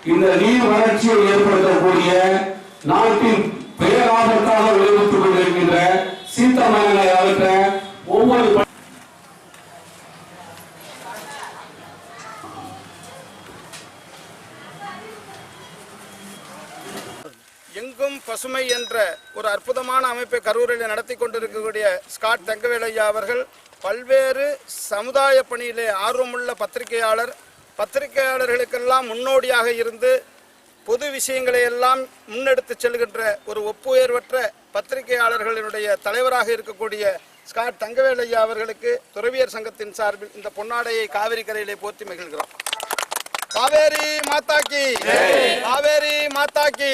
இந்த நீர் வறட்சியை ஏற்படுத்தக்கூடிய நாட்டின் பேராபத்தாக விளைவித்துக் கொண்டிருக்கின்ற சீத்தமரங்களை அகற்ற ஒவ்வொரு எங்கும் பசுமை என்ற ஒரு அற்புதமான அமைப்பை கரூரில் நடத்தி கொண்டிருக்கக்கூடிய ஸ்காட் தங்கவேலையா அவர்கள் பல்வேறு சமுதாய பணியிலே ஆர்வமுள்ள பத்திரிகையாளர்களுக்கெல்லாம் முன்னோடியாக இருந்து பொது விஷயங்களை எல்லாம் முன்னெடுத்து செல்கின்ற ஒரு ஒப்புயர்வற்ற பத்திரிகையாளர்களினுடைய தலைவராக இருக்கக்கூடிய ஸ்காட் தங்கவேலையா அவர்களுக்கு துறவியர் சங்கத்தின் சார்பில் இந்த பொன்னாடையை காவிரி கரையிலே போற்றி மகிழ்கிறோம். காவேரி மாதா கி காவேரி மாதா கி.